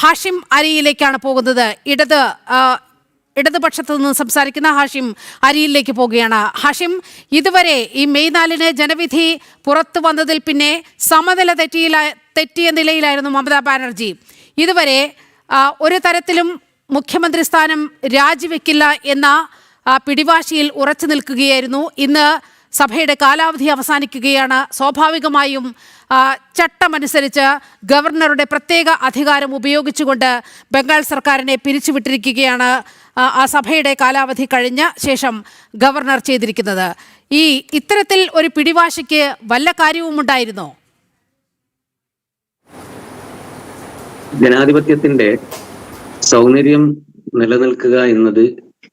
ഹാഷിം അരിയിലേക്കാണ് പോകുന്നത്. ഇടതുപക്ഷത്തു നിന്ന് സംസാരിക്കുന്ന ഹാഷിം അരിയിലേക്ക് പോവുകയാണ്. ഹാഷിം, ഇതുവരെ ഈ മെയ് 4-ന് ജനവിധി പുറത്തു വന്നതിൽ പിന്നെ സമനില തെറ്റിയ നിലയിലായിരുന്നു മമതാ ബാനർജി. ഇതുവരെ ഒരു തരത്തിലും മുഖ്യമന്ത്രി സ്ഥാനം രാജിവെക്കില്ല എന്ന പിടിവാശിയിൽ ഉറച്ചു നിൽക്കുകയായിരുന്നു. ഇന്ന് സഭയുടെ കാലാവധി അവസാനിക്കുകയാണ്. സ്വാഭാവികമായും ചട്ടമനുസരിച്ച് ഗവർണറുടെ പ്രത്യേക അധികാരം ഉപയോഗിച്ചുകൊണ്ട് ബംഗാൾ സർക്കാരിനെ പിരിച്ചുവിട്ടിരിക്കുകയാണ് ആ സഭയുടെ കാലാവധി കഴിഞ്ഞ ശേഷം ഗവർണർ ചെയ്തിരിക്കുന്നത്. ഇത്തരത്തിൽ ഒരു പിടിവാശിക്ക് വല്ല കാര്യവും ഉണ്ടായിരുന്നോ? ജനാധിപത്യത്തിന്റെ സൗന്ദര്യം നിലനിൽക്കുക എന്നത്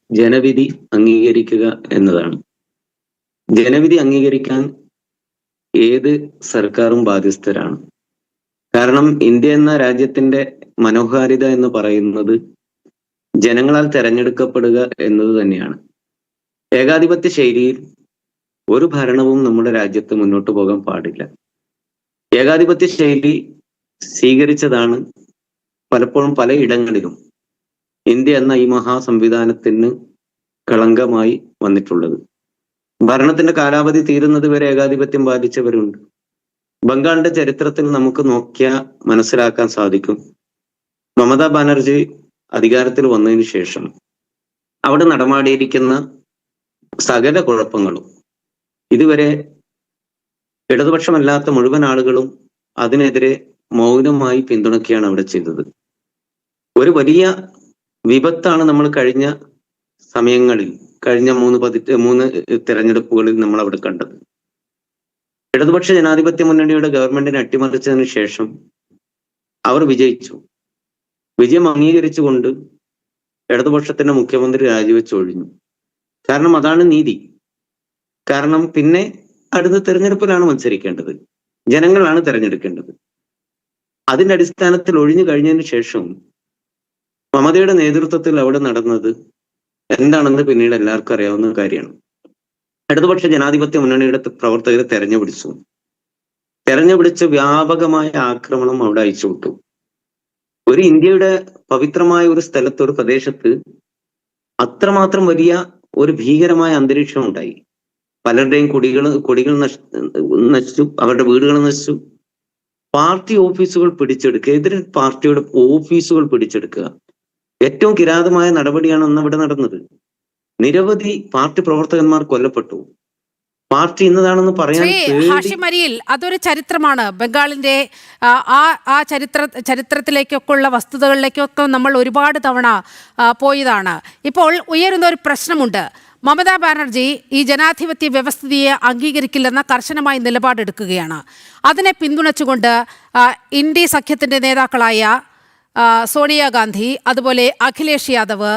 ജനവിധി അംഗീകരിക്കുക എന്നതാണ്. ജനവിധി അംഗീകരിക്കാൻ ഏത് സർക്കാരും ബാധ്യസ്ഥരാണ്. കാരണം ഇന്ത്യ എന്ന രാജ്യത്തിന്റെ മനോഹാരിത എന്ന് പറയുന്നത് ജനങ്ങളാൽ തെരഞ്ഞെടുക്കപ്പെടുക എന്നത് തന്നെയാണ്. ഏകാധിപത്യ ശൈലിയിൽ ഒരു ഭരണവും നമ്മുടെ രാജ്യത്ത് മുന്നോട്ട് പോകാൻ പാടില്ല. ഏകാധിപത്യ ശൈലി സ്വീകരിച്ചതാണ് പലപ്പോഴും പലയിടങ്ങളിലും ഇന്ത്യ എന്ന ഈ മഹാസംവിധാനത്തിന് കളങ്കമായി വന്നിട്ടുള്ളത്. ഭരണത്തിന്റെ കാലാവധി തീരുന്നത് വരെ ഏകാധിപത്യം ബാധിച്ചവരുണ്ട്. ബംഗാളിന്റെ ചരിത്രത്തിൽ നമുക്ക് നോക്കിയാൽ മനസ്സിലാക്കാൻ സാധിക്കും. മമതാ ബാനർജി അധികാരത്തിൽ വന്നതിന് ശേഷം അവിടെ നടമാടിയിരിക്കുന്ന സകല കുഴപ്പങ്ങളും ഇതുവരെ ഇടതുപക്ഷമല്ലാത്ത മുഴുവൻ ആളുകളും അതിനെതിരെ മൗനമായി പിന്തുണയ്ക്കുകയാണ് അവിടെ ചെയ്തത്. ഒരു വലിയ വിപത്താണ് നമ്മൾ കഴിഞ്ഞ സമയങ്ങളിൽ, കഴിഞ്ഞ മൂന്ന് തെരഞ്ഞെടുപ്പുകളിൽ നമ്മൾ അവിടെ കണ്ടത്. ഇടതുപക്ഷ ജനാധിപത്യ മുന്നണിയുടെ ഗവൺമെന്റിനെ അട്ടിമറിച്ചതിന് ശേഷം അവർ വിജയിച്ചു. വിജയം അംഗീകരിച്ചുകൊണ്ട് ഇടതുപക്ഷത്തിന്റെ മുഖ്യമന്ത്രി രാജിവെച്ചൊഴിഞ്ഞു. കാരണം അതാണ് നീതി. കാരണം പിന്നെ അടുത്ത തെരഞ്ഞെടുപ്പിലാണ് മത്സരിക്കേണ്ടത്, ജനങ്ങളാണ് തെരഞ്ഞെടുക്കേണ്ടത്. അതിന്റെ അടിസ്ഥാനത്തിൽ ഒഴിഞ്ഞു കഴിഞ്ഞതിന് ശേഷം മമതയുടെ നേതൃത്വത്തിൽ അവിടെ നടന്നത് എന്താണെന്ന് പിന്നീട് എല്ലാവർക്കും അറിയാവുന്ന കാര്യമാണ്. ഇടതുപക്ഷ ജനാധിപത്യ മുന്നണിയുടെ പ്രവർത്തകരെ തെരഞ്ഞുപിടിച്ച് വ്യാപകമായ ആക്രമണം അവിടെ അയച്ചുവിട്ടു. ഒരു ഇന്ത്യയുടെ പവിത്രമായ ഒരു സ്ഥലത്ത്, ഒരു പ്രദേശത്ത് അത്രമാത്രം വലിയ ഒരു ഭീകരമായ അന്തരീക്ഷം ഉണ്ടായി. പലരുടെയും കൊടികൾ നശിച്ചു, അവരുടെ വീടുകൾ നശിച്ചു. പാർട്ടി ഓഫീസുകൾ പിടിച്ചെടുക്കുക, എതിർ പാർട്ടിയുടെ ഓഫീസുകൾ പിടിച്ചെടുക്കുക, ഏറ്റവും കിരാതമായ നടപടിയാണ് അന്ന് അവിടെ നടന്നത്. നിരവധി പാർട്ടി പ്രവർത്തകന്മാർ കൊല്ലപ്പെട്ടു. പാർട്ടി ഇന്നതാണെന്ന് പറയാൻ ഹാഷിം അരിയിൽ അതൊരു ചരിത്രമാണ്. ബംഗാളിന്റെ ചരിത്രത്തിലേക്കൊക്കെ ഉള്ള വസ്തുതകളിലേക്കൊക്കെ നമ്മൾ ഒരുപാട് തവണ പോയതാണ്. ഇപ്പോൾ ഉയരുന്ന ഒരു പ്രശ്നമുണ്ട്. മമതാ ബാനർജി ഈ ജനാധിപത്യ വ്യവസ്ഥിതിയെ അംഗീകരിക്കില്ലെന്ന കർശനമായ നിലപാടെടുക്കുകയാണ്. അതിനെ പിന്തുണച്ചുകൊണ്ട് ഇന്ത്യ സഖ്യത്തിന്റെ നേതാക്കളായ സോണിയാഗാന്ധി, അതുപോലെ അഖിലേഷ് യാദവ്,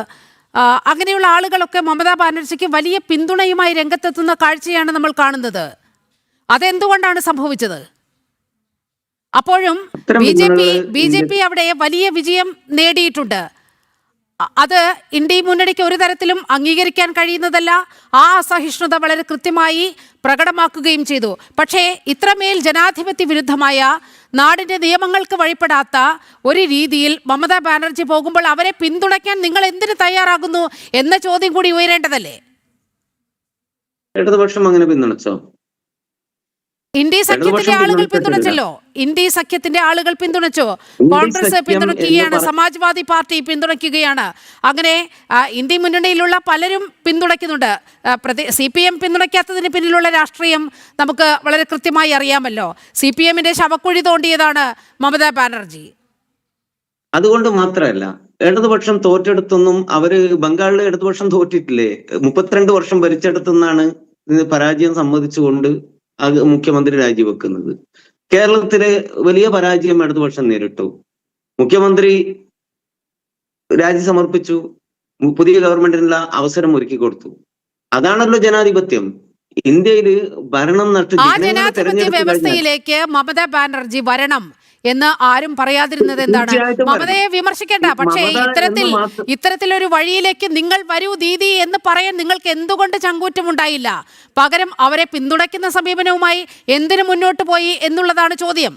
അങ്ങനെയുള്ള ആളുകളൊക്കെ മമതാ ബാനർജിക്ക് വലിയ പിന്തുണയുമായി രംഗത്തെത്തുന്ന കാഴ്ചയാണ് നമ്മൾ കാണുന്നത്. അതെന്തുകൊണ്ടാണ് സംഭവിച്ചത്? അപ്പോഴും ബി ജെ പി അവിടെ വലിയ വിജയം നേടിയിട്ടുണ്ട്. അത് ഇന്ത്യ മുന്നണിക്ക് ഒരു തരത്തിലും അംഗീകരിക്കാൻ കഴിയുന്നതല്ല. ആ അസഹിഷ്ണുത വളരെ കൃത്യമായി പ്രകടമാക്കുകയും ചെയ്തു. പക്ഷേ ഇത്രമേൽ ജനാധിപത്യ വിരുദ്ധമായ, നാടിന്റെ നിയമങ്ങൾക്ക് വഴിപ്പെടാത്ത ഒരു രീതിയിൽ മമതാ ബാനർജി പോകുമ്പോൾ അവരെ പിന്തുണയ്ക്കാൻ നിങ്ങൾ എന്തിനു തയ്യാറാകുന്നു എന്ന ചോദ്യം കൂടി ഉയരേണ്ടതല്ലേ? ഇടതുപക്ഷം അങ്ങനെ പിന്തുണച്ചോ? ഇന്ത്യ സഖ്യത്തിന്റെ ആളുകൾ പിന്തുണച്ചല്ലോ. ഇന്ത്യ സഖ്യത്തിന്റെ ആളുകൾ പിന്തുണച്ചോ? കോൺഗ്രസ് പിന്തുണയ്ക്കുകയാണ്, സമാജ്വാദി പാർട്ടി പിന്തുണയ്ക്കുകയാണ്. അങ്ങനെ ഇന്ത്യ മുന്നണിയിലുള്ള പലരും പിന്തുണയ്ക്കുന്നുണ്ട്. CPM പിന്തുണയ്ക്കാത്തതിന് പിന്നിലുള്ള രാഷ്ട്രീയം നമുക്ക് വളരെ കൃത്യമായി അറിയാമല്ലോ. CPM-ന്റെ ശവക്കുഴി തോണ്ടിയതാണ് മമതാ ബാനർജി. അതുകൊണ്ട് മാത്രമല്ല, ഇടതുപക്ഷം തോറ്റെടുത്തൊന്നും അവര് ബംഗാളിലെ ഇടതുപക്ഷം തോറ്റിട്ടില്ലേ? 32 വർഷം ഭരിച്ചെടുത്തെന്നാണ് പരാജയം സമ്മതിച്ചുകൊണ്ട് മുഖ്യമന്ത്രി രാജിവെക്കുന്നത്. കേരളത്തിലെ വലിയ പരാജയം ഇടതുപക്ഷം നേരിട്ടു. മുഖ്യമന്ത്രി രാജി സമർപ്പിച്ചു, പുതിയ ഗവൺമെന്റിനുള്ള അവസരം ഒരുക്കി കൊടുത്തു. അതാണല്ലോ ജനാധിപത്യം. ഇന്ത്യയില് ഭരണം ജനാധിപത്യ വ്യവസ്ഥയിലേക്ക് മമതാ ബാനർജി വരണം എന്ന് ആരും പറയാതിരുന്നത് എന്താണ്? മമതയെ വിമർശിക്കേണ്ട, പക്ഷേ ഇത്തരത്തിലൊരു വഴിയിലേക്ക് നിങ്ങൾ വരൂ ദീദി എന്ന് പറയാൻ നിങ്ങൾക്ക് എന്തുകൊണ്ട് ചങ്കൂറ്റമുണ്ടായില്ല? പകരം അവരെ പിന്തുണയ്ക്കുന്ന സമീപനവുമായി എന്തിനു മുന്നോട്ട് പോയി എന്നുള്ളതാണ് ചോദ്യം.